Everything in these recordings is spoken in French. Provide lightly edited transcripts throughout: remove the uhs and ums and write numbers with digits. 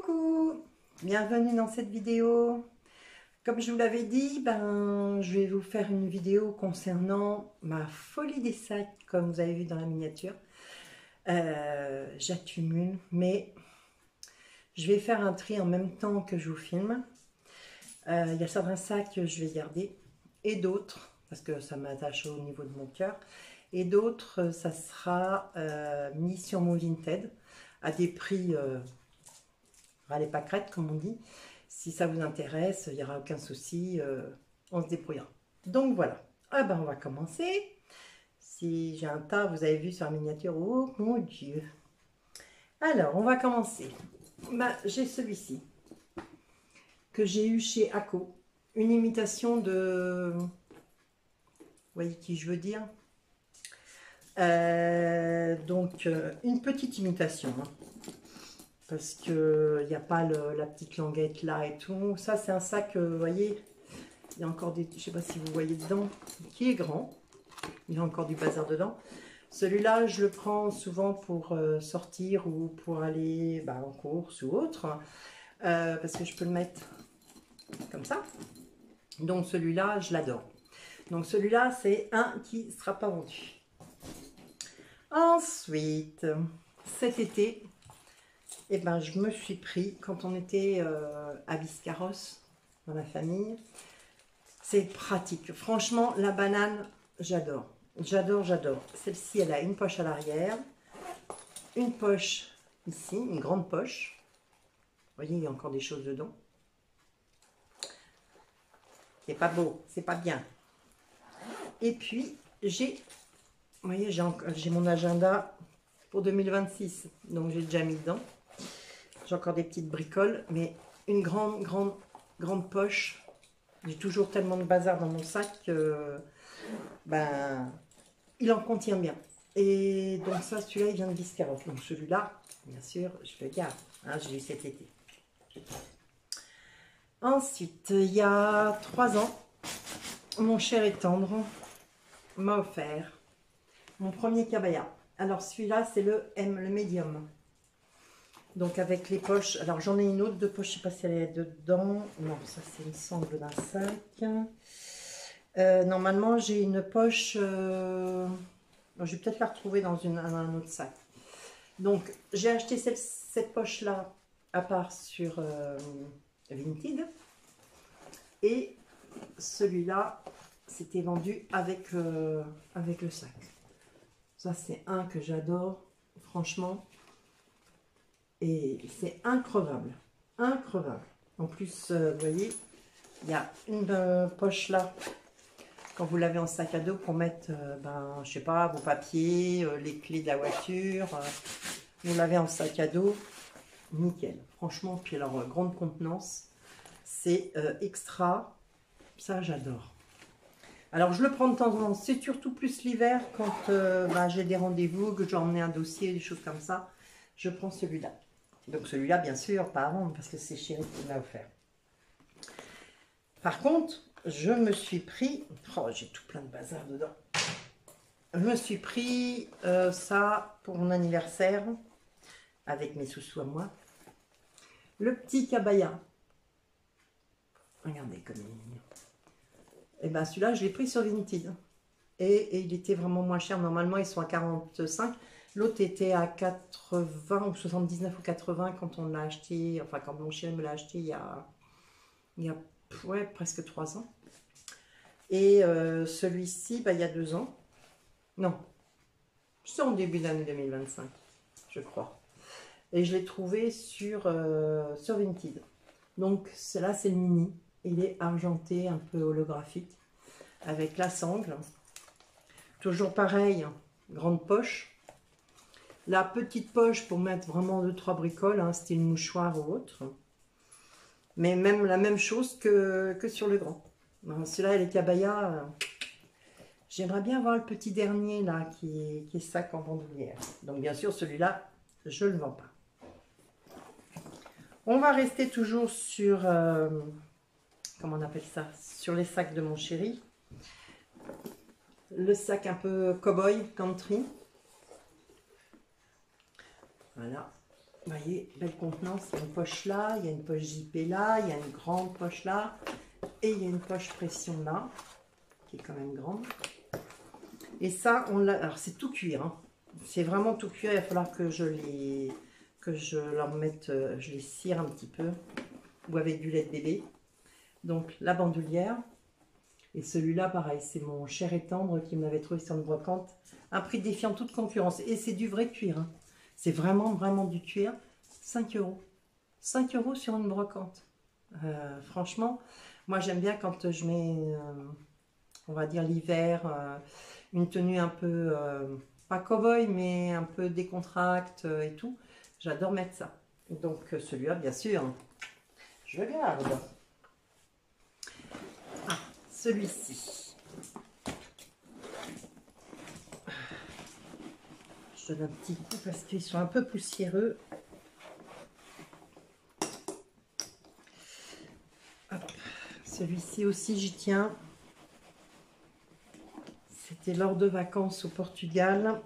Coucou, bienvenue dans cette vidéo. Comme je vous l'avais dit, je vais vous faire une vidéo concernant ma folie des sacs, comme vous avez vu dans la miniature. J'accumule, mais je vais faire un tri en même temps que je vous filme. Il y a certains sacs que je vais garder et d'autres, parce que ça m'attache au niveau de mon cœur, et d'autres, ça sera mis sur mon Vinted à des prix râlez pas crête, comme on dit. Si ça vous intéresse, il n'y aura aucun souci, on se débrouillera. Donc voilà, on va commencer. Si j'ai un tas, vous avez vu sur la miniature, oh mon Dieu. Alors, on va commencer. J'ai celui-ci, que j'ai eu chez Aco. Une imitation de... Vous voyez qui je veux dire? Une petite imitation, hein. Parce que il n'y a pas la petite languette là et tout. Ça, c'est un sac, vous voyez, il y a encore des, je sais pas si vous voyez dedans, qui est grand. Il y a encore du bazar dedans. Celui-là, je le prends souvent pour sortir ou pour aller en course ou autre. Parce que je peux le mettre comme ça. Donc celui-là, je l'adore. Donc celui-là, c'est un qui ne sera pas vendu. Ensuite, cet été, je me suis pris, quand on était à Biscarrosse, dans la famille, c'est pratique. Franchement, la banane, j'adore. J'adore, j'adore. Celle-ci, elle a une poche à l'arrière, une poche ici, une grande poche. Vous voyez, il y a encore des choses dedans. C'est pas beau, c'est pas bien. Et puis, vous voyez, j'ai mon agenda pour 2026, donc j'ai déjà mis dedans. J'ai encore des petites bricoles, mais une grande poche. J'ai toujours tellement de bazar dans mon sac que il en contient bien. Et donc ça, celui-là, il vient de Biscarrosse. Donc celui-là, bien sûr, je le garde. Hein, je l'ai eu cet été. Ensuite, il y a 3 ans, mon cher et tendre m'a offert mon premier cabaya. Alors celui-là, c'est le M, le médium. Donc avec les poches, alors j'en ai une autre de poche, je ne sais pas si elle est dedans. Non, ça c'est une sangle d'un sac. Normalement j'ai une poche, je vais peut-être la retrouver dans un autre sac. Donc j'ai acheté cette poche-là à part sur Vinted. Et celui-là, c'était vendu avec le sac. Ça c'est un que j'adore, franchement. Et c'est increvable, increvable. En plus, vous voyez, il y a une poche là, quand vous l'avez en sac à dos, pour mettre, je sais pas, vos papiers, les clés de la voiture. Vous l'avez en sac à dos, nickel. Franchement, puis alors, grande contenance, c'est extra. Ça, j'adore. Alors, je le prends de temps en temps. C'est surtout plus l'hiver, quand j'ai des rendez-vous, que je dois emmener un dossier, des choses comme ça. Je prends celui-là. Donc celui-là, bien sûr, pas à vendre, parce que c'est Chéri qui m'a offert. Par contre, je me suis pris... Oh, j'ai tout plein de bazar dedans. Je me suis pris ça pour mon anniversaire, avec mes sous-sous à moi. Le petit cabaya. Regardez comme il est mignon. Et celui-là, je l'ai pris sur Vinted. Et il était vraiment moins cher. Normalement, ils sont à 45. L'autre était à 80 ou 79 ou 80 quand on l'a acheté, enfin quand mon chéri me l'a acheté il y a presque 3 ans. Et celui-ci, il y a 2 ans. Non, c'est en début d'année 2025, je crois. Et je l'ai trouvé sur Vinted. Donc là, c'est le mini. Il est argenté, un peu holographique, avec la sangle. Toujours pareil, grande poche. La petite poche pour mettre vraiment 2-3 bricoles, hein, style mouchoir ou autre. Mais même la même chose que sur le grand. Celui-là, les cabayas, j'aimerais bien avoir le petit dernier là qui est sac en bandoulière. Donc bien sûr, celui-là, je ne le vends pas. On va rester toujours sur, comment on appelle ça, sur les sacs de mon chéri. Le sac un peu cow-boy, country. Voilà. Vous voyez, belle contenance. Il y a une poche là, il y a une poche JP là, il y a une grande poche là. Et il y a une poche pression là, qui est quand même grande. Et ça, on l'a. Alors, c'est tout cuir. Hein. C'est vraiment tout cuir. Il va falloir que je leur mette, je les cire un petit peu. Ou avec du lait de bébé. Donc, la bandoulière. Et celui-là, pareil, c'est mon cher et tendre qui me l'avait trouvé sur une brocante. Un prix défiant toute concurrence. Et c'est du vrai cuir. Hein. C'est vraiment, vraiment du cuir. 5 €. 5 € sur une brocante. Franchement, moi, j'aime bien quand je mets, on va dire, l'hiver, une tenue un peu, pas cow-boy, mais un peu décontracte et tout. J'adore mettre ça. Donc, celui-là, bien sûr, je le garde. Ah, celui-ci. Je donne un petit coup parce qu'ils sont un peu poussiéreux. Celui-ci aussi, j'y tiens. C'était lors de vacances au Portugal.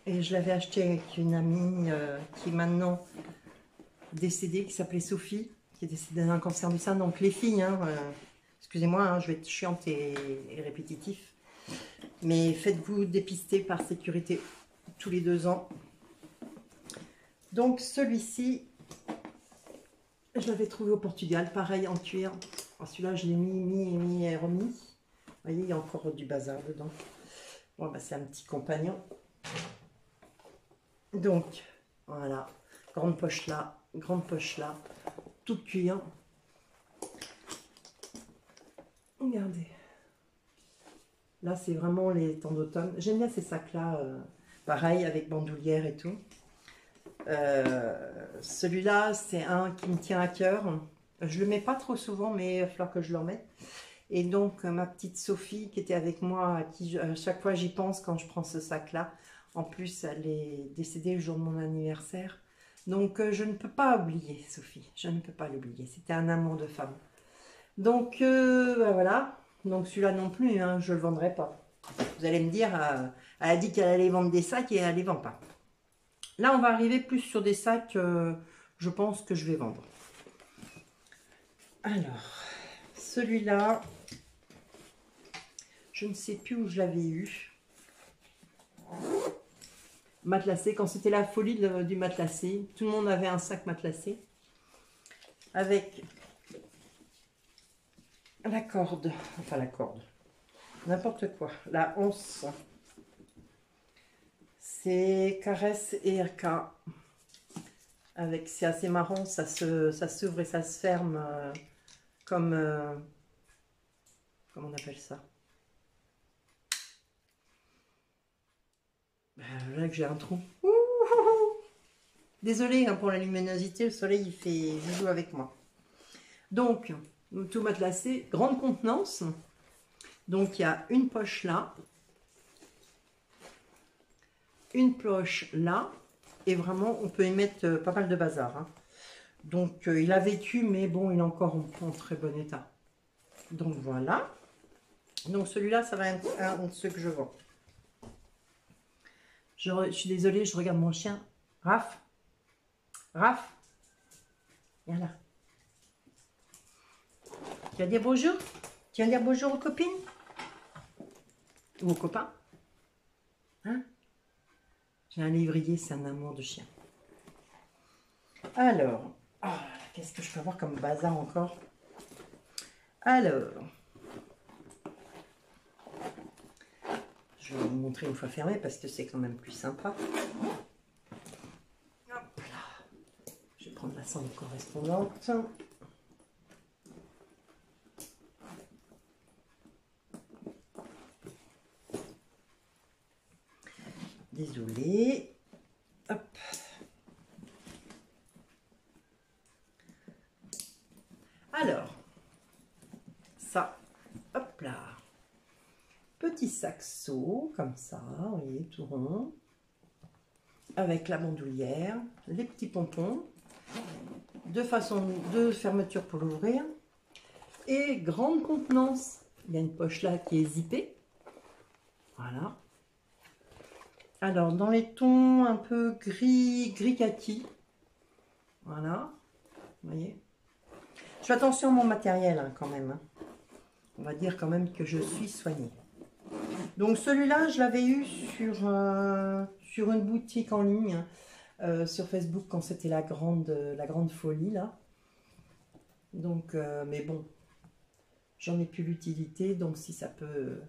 Et je l'avais acheté avec une amie qui est maintenant décédée, qui s'appelait Sophie, qui est décédée d'un cancer du sein. Donc les filles, hein, excusez-moi, hein, je vais être chiante et répétitif. Mais faites-vous dépister par sécurité tous les 2 ans. Donc celui-ci, je l'avais trouvé au Portugal, pareil en cuir. Celui-là, je l'ai mis et remis. Vous voyez, il y a encore du bazar dedans. Bon, bah, c'est un petit compagnon. Donc, voilà. Grande poche là, tout cuir. Regardez. Là, c'est vraiment les temps d'automne. J'aime bien ces sacs-là, pareil, avec bandoulière et tout. Celui-là, c'est un qui me tient à cœur. Je le mets pas trop souvent, mais il va falloir que je le remette. Et donc, ma petite Sophie, qui était avec moi, à chaque fois j'y pense quand je prends ce sac-là. En plus, elle est décédée le jour de mon anniversaire. Donc, je ne peux pas oublier Sophie. Je ne peux pas l'oublier. C'était un amour de femme. Donc, ben voilà. Donc, celui-là non plus, hein, je ne le vendrai pas. Vous allez me dire, elle a dit qu'elle allait vendre des sacs et elle ne les vend pas. Là, on va arriver plus sur des sacs, je pense que je vais vendre. Alors, celui-là, je ne sais plus où je l'avais eu. Matelassé, quand c'était la folie du matelassé. Tout le monde avait un sac matelassé. Avec la corde, enfin la corde, n'importe quoi. La once. C'est Caresse et RK. Avec, c'est assez marrant, ça s'ouvre et ça se ferme comme, comment on appelle ça? Là que j'ai un trou. Désolée hein, pour la luminosité, le soleil il joue avec moi. Donc, tout matelassé, grande contenance. Donc il y a une poche là, une poche là, et vraiment on peut y mettre pas mal de bazar. Hein. Donc il a vécu, mais bon, il est encore en très bon état. Donc voilà. Donc celui-là, ça va être un de ceux que je vends. Je suis désolée, je regarde mon chien. Raph, Raph, viens là. Tu vas dire bonjour? Tu vas dire bonjour aux copines? Ou aux copains? Hein? J'ai un lévrier, c'est un amour de chien. Alors, oh, qu'est-ce que je peux avoir comme bazar encore? Alors, je vais vous montrer une fois fermé parce que c'est quand même plus sympa. Hop là. Je vais prendre la cendre correspondante. Désolée. Hop. Alors, ça, hop là. Petit saxo, comme ça, vous voyez, tout rond. Avec la bandoulière, les petits pompons. Deux fermetures pour l'ouvrir. Et grande contenance. Il y a une poche là qui est zippée. Voilà. Alors, dans les tons un peu gris kaki. Voilà. Vous voyez. Je fais attention à mon matériel hein, quand même. Hein. On va dire quand même que je suis soignée. Donc celui-là, je l'avais eu sur une boutique en ligne, sur Facebook, quand c'était la grande folie, là. Donc, mais bon, j'en ai plus l'utilité, donc si ça peut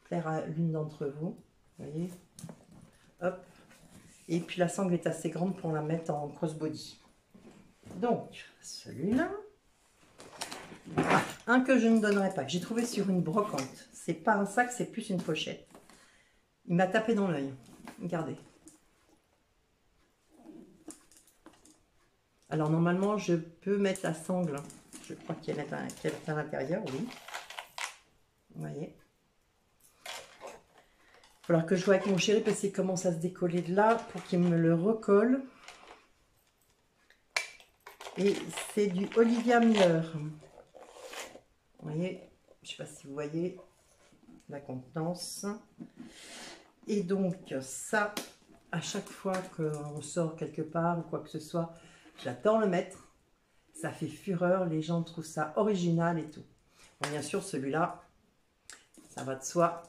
plaire à l'une d'entre vous, vous voyez. Hop. Et puis la sangle est assez grande pour la mettre en crossbody. Donc, celui-là. Ah, un que je ne donnerai pas, que j'ai trouvé sur une brocante. C'est pas un sac, c'est plus une pochette. Il m'a tapé dans l'œil. Regardez. Alors normalement, je peux mettre la sangle. Je crois qu'elle est à l'intérieur, oui. Vous voyez. Il va falloir que je joue avec mon chéri parce qu'il commence à se décoller de là pour qu'il me le recolle. Et c'est du Olivia Miller. Vous voyez, je ne sais pas si vous voyez la contenance. Et donc ça, à chaque fois qu'on sort quelque part ou quoi que ce soit, j'adore le mettre. Ça fait fureur, les gens trouvent ça original et tout. Bon, bien sûr, celui-là, ça va de soi.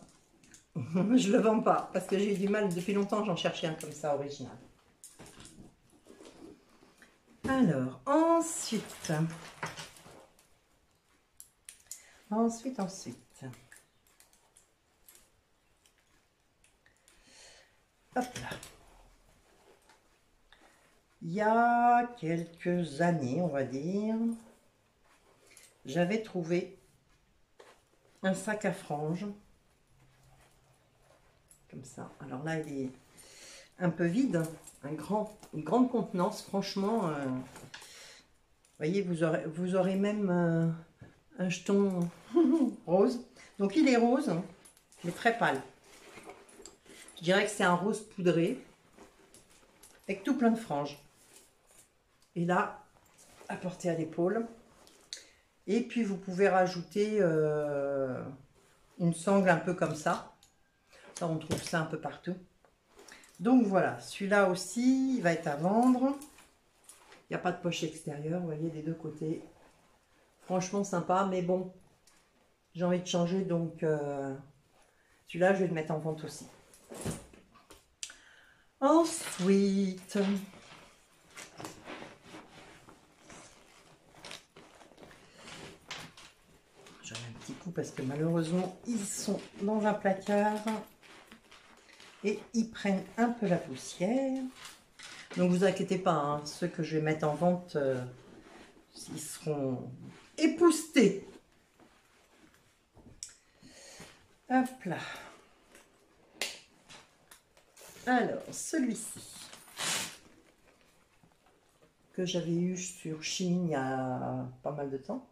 Je le vends pas parce que j'ai eu du mal depuis longtemps, j'en cherchais un comme ça original. Alors, ensuite. Hop là. Il y a quelques années, on va dire, j'avais trouvé un sac à franges. Comme ça. Alors là, il est un peu vide, une grande contenance. Franchement, vous voyez, vous aurez même un jeton rose. Donc il est rose, mais très pâle. Je dirais que c'est un rose poudré, avec tout plein de franges. Et là, à porter à l'épaule. Et puis vous pouvez rajouter une sangle un peu comme ça. Ça, on trouve ça un peu partout. Donc voilà, celui-là aussi, il va être à vendre. Il n'y a pas de poche extérieure, vous voyez, des deux côtés. Franchement sympa, mais bon, j'ai envie de changer, donc celui-là, je vais le mettre en vente aussi. Ensuite, j'en ai un petit coup parce que malheureusement, ils sont dans un placard et ils prennent un peu la poussière. Donc vous inquiétez pas, hein, ceux que je vais mettre en vente, ils seront époussetés. Hop là. Alors, celui-ci, que j'avais eu sur Shein il y a pas mal de temps.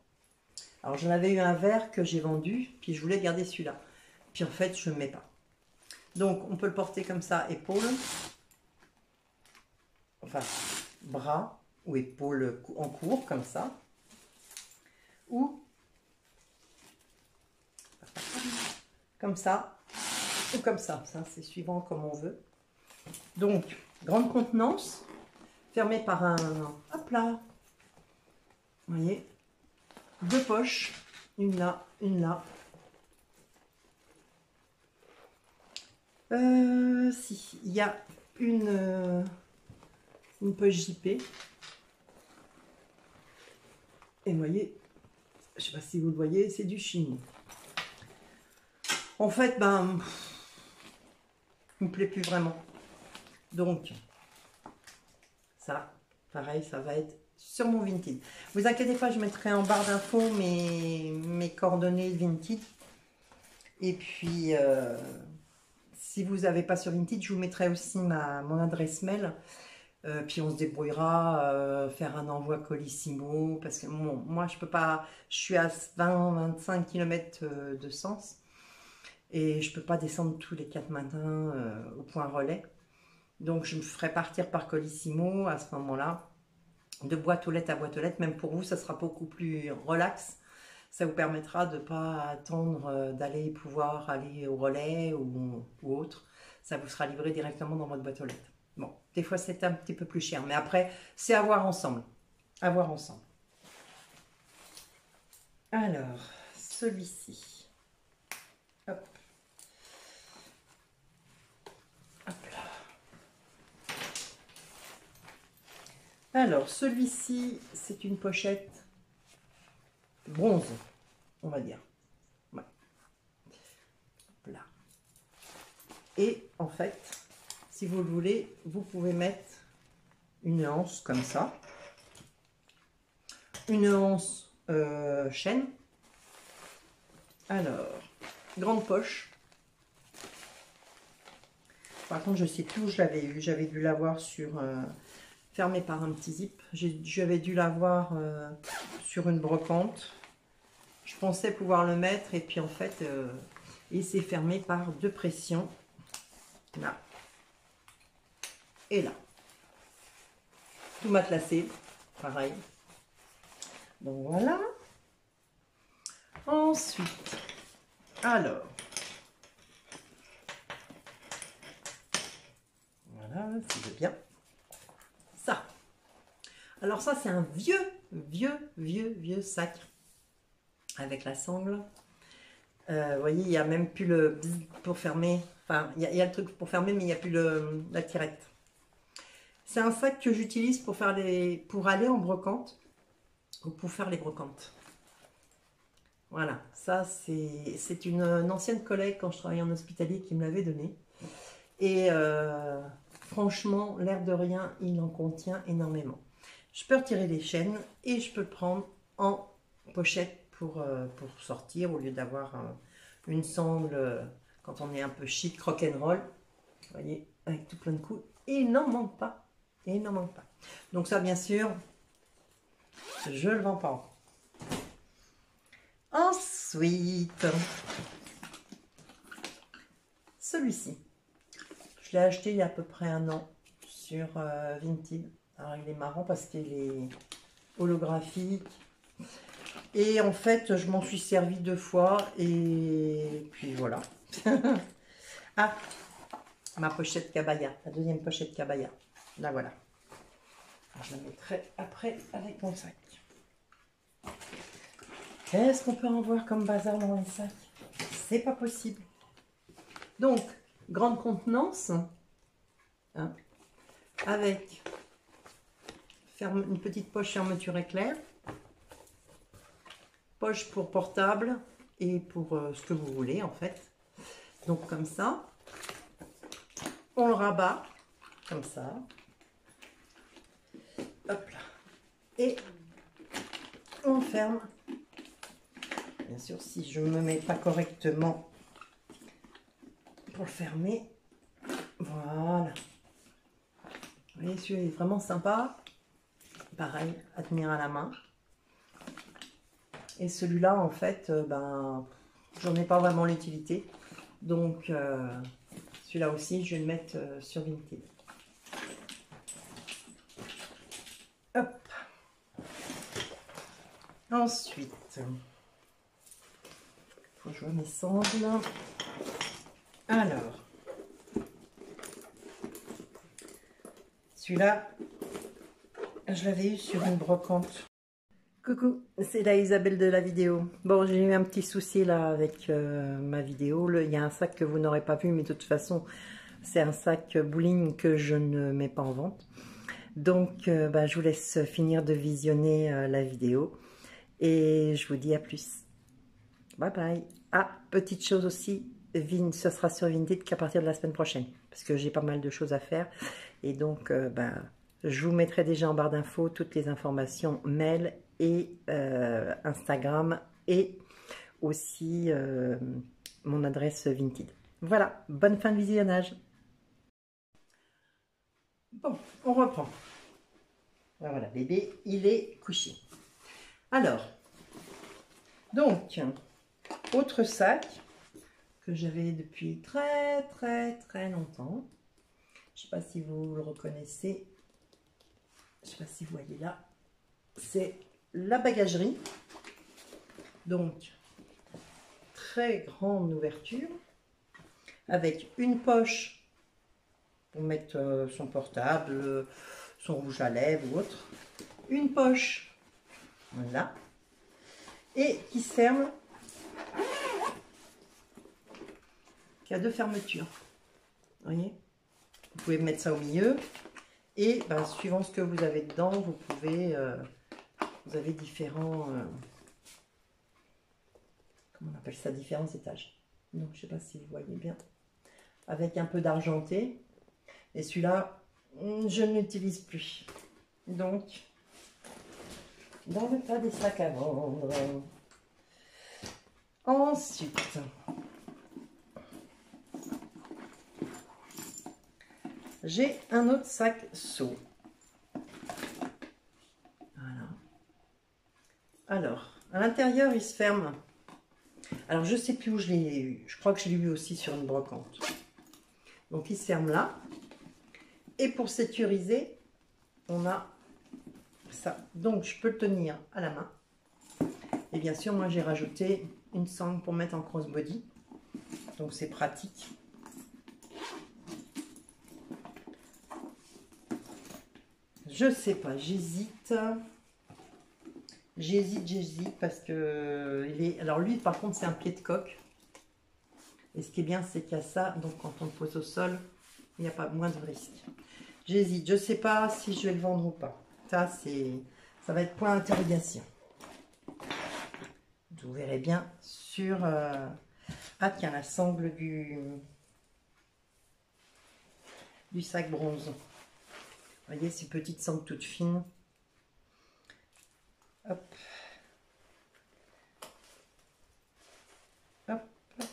Alors, j'en avais eu un vert que j'ai vendu, puis je voulais garder celui-là. Puis en fait, je ne le mets pas. Donc, on peut le porter comme ça, épaule. Enfin, bras ou épaule en court, comme ça. Ou comme ça, ou comme ça. Ça, c'est suivant comme on veut. Donc, grande contenance, fermée par un... Hop là. Vous voyez, deux poches, une là, une là. Si, il y a une poche JP. Et vous voyez, je ne sais pas si vous le voyez, c'est du Shein. En fait, ben, il ne me plaît plus vraiment. Donc, ça, pareil, ça va être sur mon Vinted. Vous inquiétez pas, je mettrai en barre d'infos mes coordonnées Vinted. Et puis, si vous n'avez pas sur Vinted, je vous mettrai aussi mon adresse mail. Puis on se débrouillera, faire un envoi Colissimo. Parce que bon, moi, je peux pas, je suis à 20-25 km de Sens. Et je ne peux pas descendre tous les 4 matins au point relais. Donc, je me ferai partir par Colissimo à ce moment-là, de boîte aux lettres à boîte aux lettres. Même pour vous, ça sera beaucoup plus relax. Ça vous permettra de ne pas attendre d'aller pouvoir aller au relais ou autre. ça vous sera livré directement dans votre boîte aux lettres. Bon, des fois c'est un petit peu plus cher, mais après c'est à voir ensemble. À voir ensemble. Alors, celui-ci. Hop. Hop là. Alors, celui-ci, c'est une pochette bronze, on va dire. Ouais. Hop là. Et en fait, si vous le voulez, vous pouvez mettre une anse comme ça. Une anse chaîne. Alors, grande poche. Par contre, je sais plus où je l'avais eu. J'avais dû l'avoir sur... fermé par un petit zip. J'avais dû l'avoir sur une brocante. Je pensais pouvoir le mettre et puis en fait, il s'est fermé par deux pressions. Là. Et là. Tout matelassé. Pareil. Donc voilà. Ensuite, alors. Voilà, c'est bien. Ça. Alors ça, c'est un vieux sac avec la sangle. Vous voyez, il n'y a même plus le bzz pour fermer. Enfin, il y a le truc pour fermer, mais il n'y a plus la tirette. C'est un sac que j'utilise pour aller en brocante ou pour faire les brocantes. Voilà, ça c'est une ancienne collègue quand je travaillais en hospitalier qui me l'avait donné. Et franchement, l'air de rien, il en contient énormément. Je peux retirer les chaînes et je peux le prendre en pochette pour sortir au lieu d'avoir une sangle quand on est un peu chic, rock'n'roll. Vous voyez, avec tout plein de coups. Et il n'en manque pas. Et il n'en manque pas. Donc ça, bien sûr, je ne le vends pas. Ensuite, celui-ci. Je l'ai acheté il y a à peu près un an sur Vinted. Alors il est marrant parce qu'il est holographique. Et en fait, je m'en suis servi 2 fois. Et puis voilà. Ah, ma pochette Cabaya. La deuxième pochette Cabaya. Là voilà. Alors, je la mettrai après avec mon sac. Qu'est-ce qu'on peut en voir comme bazar dans les sacs? C'est pas possible. Donc, grande contenance. Hein, avec une petite poche fermeture éclair. Poche pour portable et pour ce que vous voulez en fait. Donc comme ça. On le rabat. Comme ça. Hop là. Et on ferme. Bien sûr, si je ne me mets pas correctement pour le fermer. Voilà. Vous voyez, celui-là est vraiment sympa. Pareil, à tenir à la main. Et celui-là, en fait, ben, j'en ai pas vraiment l'utilité. Donc, celui-là aussi, je vais le mettre sur Vinted. Hop. Ensuite, il faut que je vois mes sangles. Alors, celui-là, je l'avais eu sur une brocante. Coucou, c'est la Isabelle de la vidéo. Bon, j'ai eu un petit souci là avec ma vidéo. Il y a un sac que vous n'aurez pas vu, mais de toute façon, c'est un sac bowling que je ne mets pas en vente. Donc, bah, je vous laisse finir de visionner la vidéo. Et je vous dis à plus. Bye bye. Ah, petite chose aussi, ce sera sur Vinted qu'à partir de la semaine prochaine. Parce que j'ai pas mal de choses à faire. Et donc, bah, je vous mettrai déjà en barre d'infos toutes les informations mail et Instagram et aussi mon adresse Vinted. Voilà, bonne fin de visionnage. Bon, on reprend. Voilà, bébé, il est couché. Alors, donc, autre sac que j'avais depuis très longtemps. Je ne sais pas si vous le reconnaissez. Je ne sais pas si vous voyez là. C'est la bagagerie. Donc, très grande ouverture avec une poche pour mettre son portable, son rouge à lèvres ou autre. Une poche, voilà, et qui se ferme, qui a deux fermetures. Vous voyez, vous pouvez mettre ça au milieu et ben, suivant ce que vous avez dedans, vous pouvez, vous avez différents, comment on appelle ça, différents étages. Donc je sais pas si vous voyez bien, avec un peu d'argenté. Et celui-là, je ne l'utilise plus. Donc, dans le tas des sacs à vendre. Ensuite, j'ai un autre sac seau. Voilà. Alors, à l'intérieur, il se ferme. Alors, je ne sais plus où je l'ai eu. Je crois que je l'ai eu aussi sur une brocante. Donc, il se ferme là. Et pour sécuriser, on a ça. Donc, je peux le tenir à la main. Et bien sûr, moi, j'ai rajouté une sangle pour mettre en crossbody. Donc, c'est pratique. Je sais pas, j'hésite. J'hésite parce que il est. Alors lui, par contre, c'est un pied de coque. Et ce qui est bien, c'est qu'il y a ça. Donc quand on le pose au sol, il n'y a pas moins de risque. J'hésite. Je sais pas si je vais le vendre ou pas. Ça va être point d'interrogation. Vous verrez bien sur. Ah tiens, la sangle du sac bronze. Vous voyez, ces petites sangles toutes fines. Hop. Hop. Vous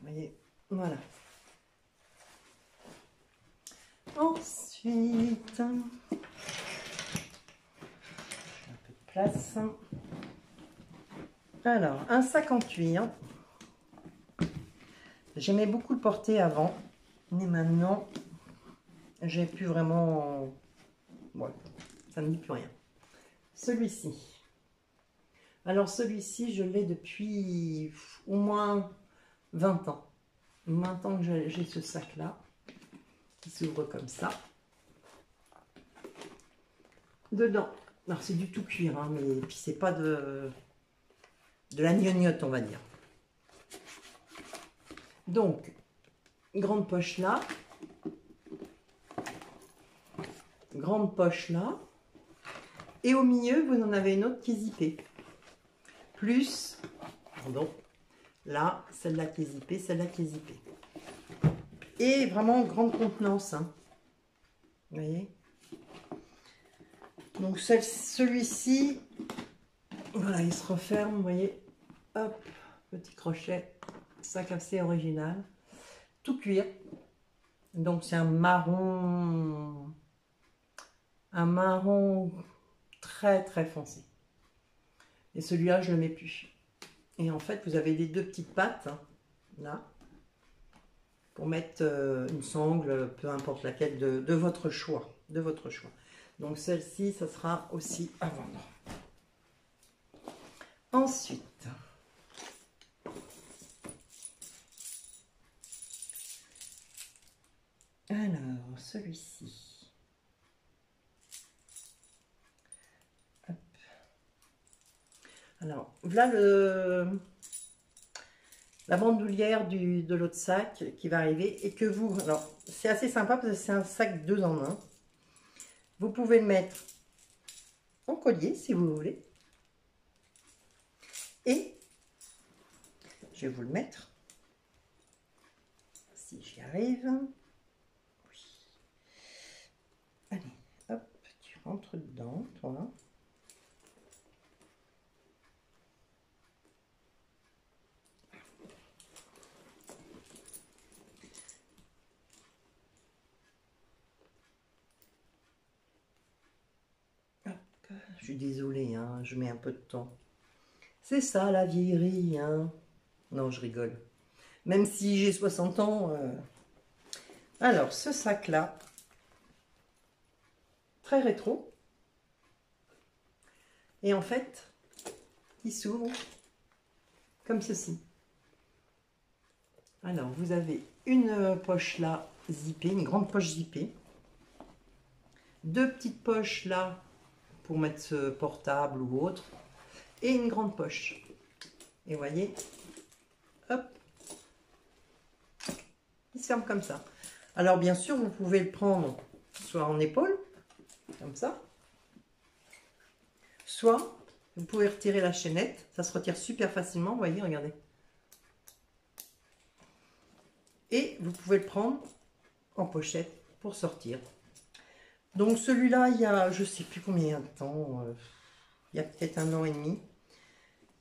voyez, voilà. Ensuite, un peu de place. Alors, un sac en cuir. J'aimais beaucoup le porter avant, mais maintenant, j'ai plus vraiment... Voilà, ça ne me dit plus rien. Celui-ci. Alors celui-ci, je l'ai depuis au moins 20 ans. 20 ans que j'ai ce sac-là, qui s'ouvre comme ça. Dedans, alors c'est du tout cuir, hein, mais puis c'est pas de la gnognotte, on va dire. Donc, grande poche là. Grande poche là. Et au milieu, vous en avez une autre qui est zippée. Plus, pardon, là, celle-là qui est zippée, celle-là qui est zippée. Et vraiment grande contenance. Hein. Vous voyez? Donc celui-ci, voilà, il se referme, vous voyez. Hop, petit crochet, sac assez original. Tout cuir. Donc c'est un marron très très foncé. Et celui-là, je ne le mets plus. Et en fait, vous avez les deux petites pattes, hein, là, pour mettre une sangle, peu importe laquelle, de votre choix. De votre choix. Donc celle-ci, ça sera aussi à vendre. Ensuite, alors, celui-ci. Alors, voilà la bandoulière de l'autre sac qui va arriver et que vous... Alors, c'est assez sympa parce que c'est un sac 2 en 1. Vous pouvez le mettre en collier si vous voulez. Et je vais vous le mettre. Si j'y arrive. Oui. Allez, hop, tu rentres dedans, toi. Je suis désolée, hein, je mets un peu de temps. C'est ça la vieillerie, hein. Non, je rigole. Même si j'ai 60 ans. Alors, ce sac-là, très rétro. Et en fait, il s'ouvre comme ceci. Alors, vous avez une poche là zippée, une grande poche zippée. Deux petites poches là pour mettre ce portable ou autre. Et une grande poche. Et vous voyez, hop, il se ferme comme ça. Alors bien sûr, vous pouvez le prendre soit en épaule, comme ça. Soit, vous pouvez retirer la chaînette. Ça se retire super facilement, vous voyez, regardez. Et vous pouvez le prendre en pochette pour sortir. Donc celui-là, il y a, je sais plus combien de temps, il y a peut-être 1 an et demi.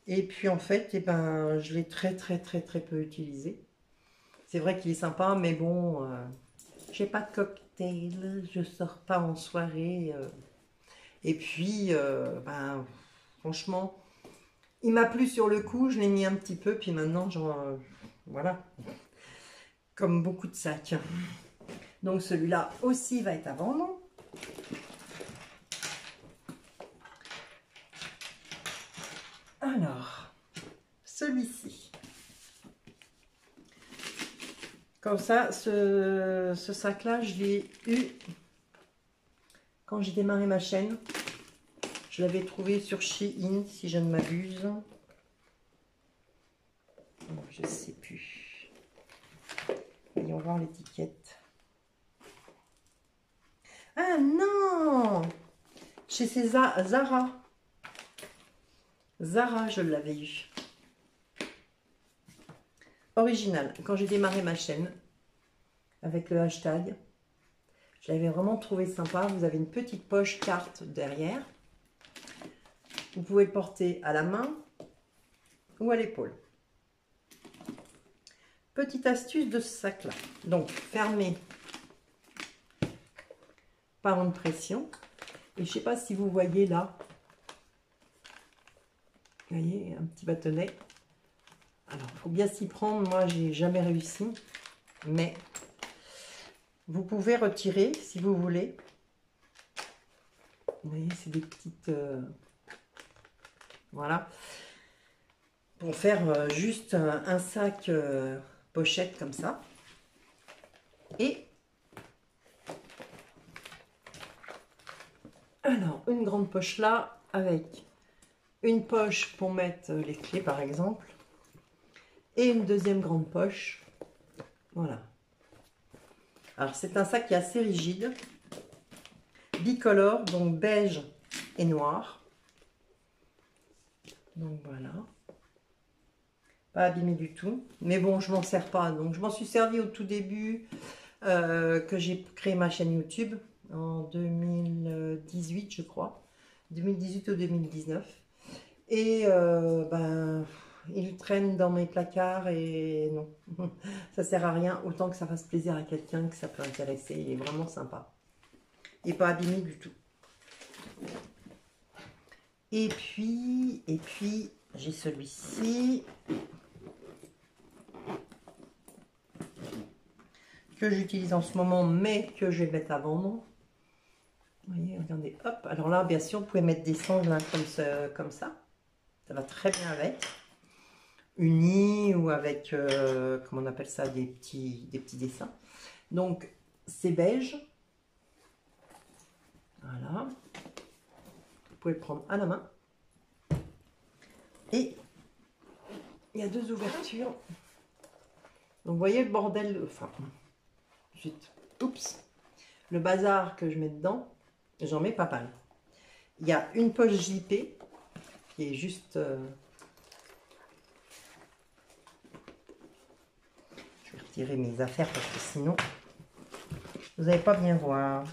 Et puis en fait, eh ben, je l'ai très peu utilisé. C'est vrai qu'il est sympa, mais bon, j'ai pas de cocktail, je sors pas en soirée. Et puis, ben, franchement, il m'a plu sur le coup, je l'ai mis un petit peu, puis maintenant, genre, voilà, comme beaucoup de sacs. Donc celui-là aussi va être à vendre. Alors, celui-ci. Comme ça, ce sac-là, je l'ai eu quand j'ai démarré ma chaîne. Je l'avais trouvé sur Shein, si je ne m'abuse. Je ne sais plus. Voyons voir l'étiquette. Ah non! Chez Zara. Zara, je l'avais eu. Original. Quand j'ai démarré ma chaîne, avec le hashtag, je l'avais vraiment trouvé sympa. Vous avez une petite poche carte derrière. Vous pouvez le porter à la main ou à l'épaule. Petite astuce de ce sac-là. Donc, fermé par une pression. Et je ne sais pas si vous voyez là. Vous voyez, un petit bâtonnet. Alors, il faut bien s'y prendre. Moi, j'ai jamais réussi. Mais vous pouvez retirer si vous voulez. Vous voyez, c'est des petites... voilà. Pour faire juste un sac pochette comme ça. Et alors, une grande poche là, avec une poche pour mettre les clés par exemple. Et une deuxième grande poche. Voilà. Alors, c'est un sac qui est assez rigide. Bicolore, donc beige et noir. Donc voilà. Pas abîmé du tout. Mais bon, je m'en sers pas. Donc, je m'en suis servi au tout début que j'ai créé ma chaîne YouTube en 2018, je crois. 2018 ou 2019. Et ben, il traîne dans mes placards et non, ça sert à rien. Autant que ça fasse plaisir à quelqu'un, que ça peut intéresser. Il est vraiment sympa. Et pas abîmé du tout. Et puis j'ai celui-ci que j'utilise en ce moment, mais que je vais mettre à vendre. Vous voyez, regardez, hop. Alors là, bien sûr, vous pouvez mettre des sangles hein, comme ça. Ça va très bien avec. Unis ou avec, comment on appelle ça, des petits dessins. Donc, c'est beige. Voilà. Vous pouvez le prendre à la main. Et il y a deux ouvertures. Donc, vous voyez le bordel, enfin, oups, le bazar que je mets dedans, j'en mets pas mal. Il y a une poche JP qui est juste... je vais retirer mes affaires parce que sinon, vous n'allez pas bien voir.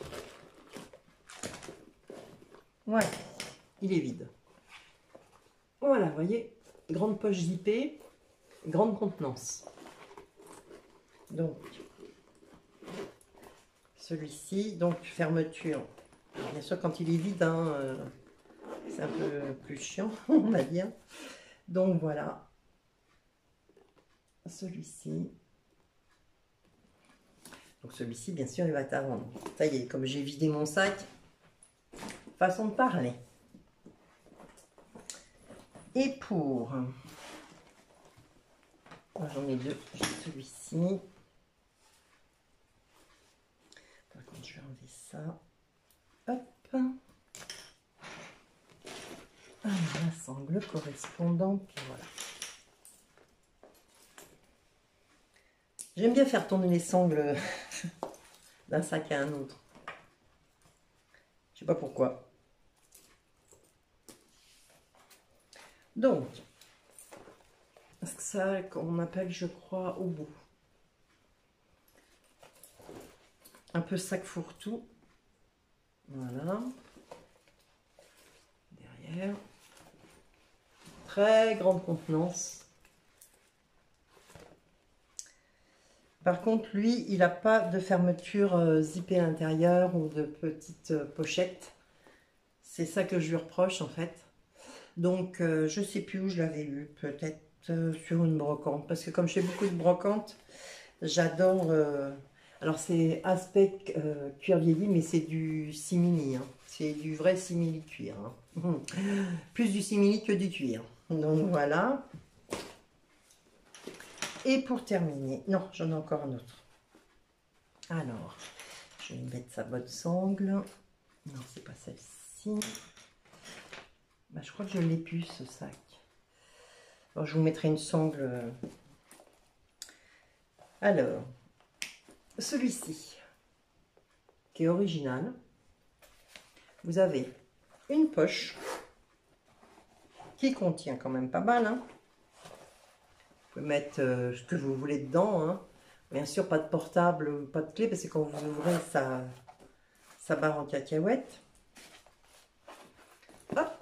Ouais, il est vide. Voilà, vous voyez, grande poche JP, grande contenance. Donc, celui-ci, donc fermeture. Alors, bien sûr, quand il est vide, hein, c'est un peu plus chiant, on va dire. Donc voilà, celui-ci. Donc celui-ci, bien sûr, il va être à vendre. Ça y est, comme j'ai vidé mon sac, façon de parler. Et pour... j'en ai deux, j'ai celui-ci. ça. Hop. Alors, la sangle correspondante, puis voilà. J'aime bien faire tourner les sangles d'un sac à un autre. Je sais pas pourquoi. Donc, ça qu'on appelle, je crois, au bout. Un peu sac fourre-tout. Voilà. Derrière. Très grande contenance. Par contre, lui, il n'a pas de fermeture zippée à l'intérieur ou de petite pochette. C'est ça que je lui reproche en fait. Donc, je ne sais plus où je l'avais eu. Peut-être sur une brocante. Parce que comme je fais beaucoup de brocantes, j'adore... alors, c'est aspect cuir vieilli, mais c'est du simili. Hein. C'est du vrai simili cuir. Hein. Plus du simili que du cuir. Donc, voilà. Et pour terminer, non, j'en ai encore un autre. Alors, je vais mettre sa bonne sangle. Non, c'est pas celle-ci. Bah, je crois que je l'ai plus, ce sac. Alors, je vous mettrai une sangle. Alors, celui-ci, qui est original. Vous avez une poche qui contient quand même pas mal. Hein. Vous pouvez mettre ce que vous voulez dedans. Hein. Bien sûr, pas de portable, pas de clé, parce que quand vous ouvrez, ça barre en cacahuète. Hop.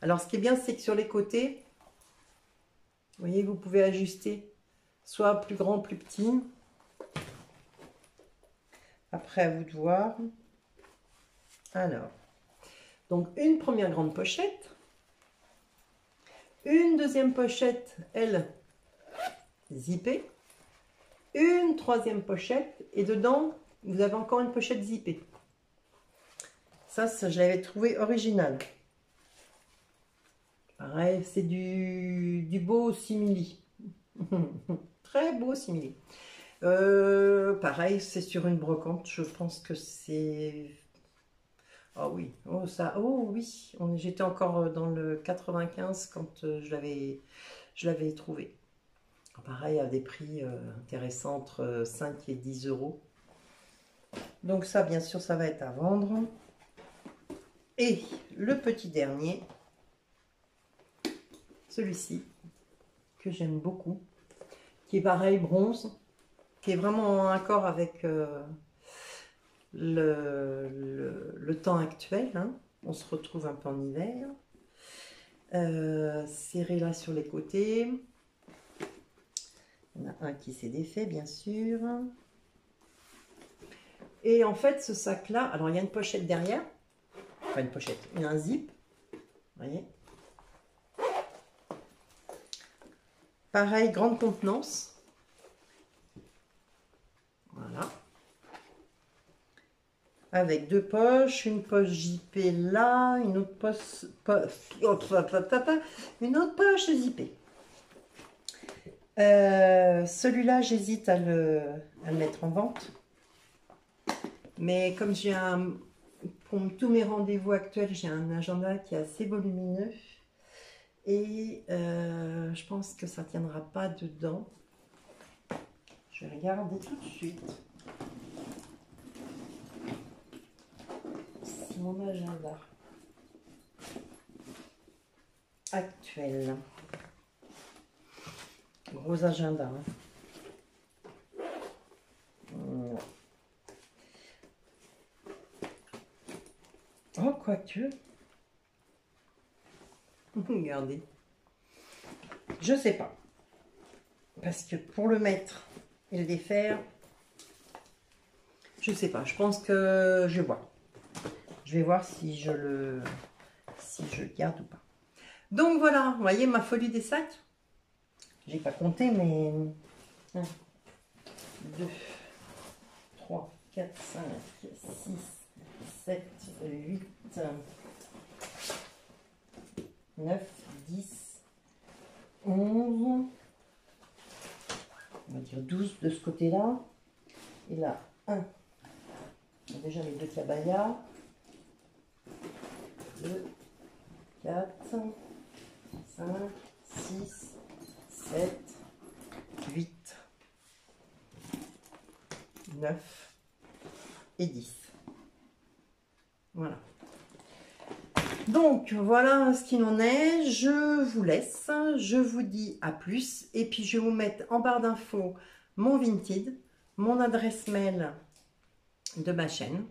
Alors, ce qui est bien, c'est que sur les côtés, vous voyez, vous pouvez ajuster soit plus grand, plus petit. Après, à vous de voir. Alors, donc une première grande pochette. Une deuxième pochette, elle, zippée. Une troisième pochette. Et dedans, vous avez encore une pochette zippée. Ça je l'avais trouvé original. Pareil, c'est du beau simili. Très beau simili. Pareil, c'est sur une brocante. Je pense que c'est... Oh oui, oh ça, oh oui. J'étais encore dans le 95 quand je l'avais trouvé. Pareil, à des prix intéressants entre 5 et 10 euros. Donc ça, bien sûr, ça va être à vendre. Et le petit dernier, celui-ci, que j'aime beaucoup, qui est pareil, bronze, qui est vraiment en accord avec le temps actuel. Hein. On se retrouve un peu en hiver. Serré là sur les côtés. Il y en a un qui s'est défait, bien sûr. Et en fait, ce sac-là, alors il y a une pochette derrière. Enfin, une pochette, il y a un zip. Vous voyez. Pareil, grande contenance. Voilà. Avec deux poches, une poche zippée là, une autre poche zippée. Celui-là, j'hésite à le mettre en vente. Mais comme j'ai pour tous mes rendez-vous actuels, j'ai un agenda qui est assez volumineux. Et je pense que ça ne tiendra pas dedans. Je vais regarder tout de suite. C'est mon agenda actuel. Gros agenda. Hein. Oh, quoique. Regardez. Je sais pas. Parce que pour le mettre et le défaire, je sais pas. Je pense que je vais voir. Je vais voir si je le garde ou pas. Donc voilà, vous voyez ma folie des sacs. J'ai pas compté, mais 1, 2, 3, 4, 5, 6, 7, 8, 9, 10, 11, on va dire 12 de ce côté-là. Et là, 1, Déjà les deux cabayas. 2, 4, 5, 6, 7, 8, 9 et 10. Voilà. Donc, voilà ce qu'il en est. Je vous laisse. Je vous dis à plus. Et puis, je vais vous mettre en barre d'infos mon Vinted, mon adresse mail de ma chaîne.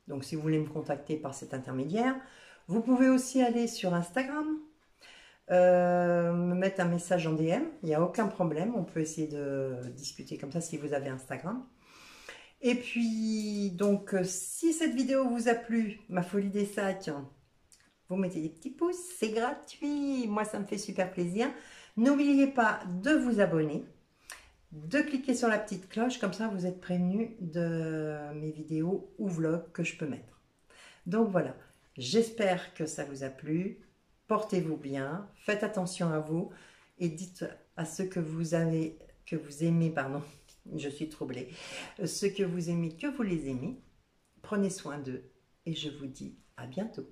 Donc, si vous voulez me contacter par cet intermédiaire. Vous pouvez aussi aller sur Instagram, me mettre un message en DM. Il n'y a aucun problème. On peut essayer de discuter comme ça si vous avez Instagram. Et puis, donc, si cette vidéo vous a plu, ma folie des sacs, vous mettez des petits pouces, c'est gratuit. Moi, ça me fait super plaisir. N'oubliez pas de vous abonner, de cliquer sur la petite cloche, comme ça vous êtes prévenus de mes vidéos ou vlogs que je peux mettre. Donc voilà, j'espère que ça vous a plu. Portez-vous bien, faites attention à vous et dites à ceux que vous aimez, pardon, je suis troublée, ceux que vous aimez, que vous les aimez. Prenez soin d'eux et je vous dis à bientôt.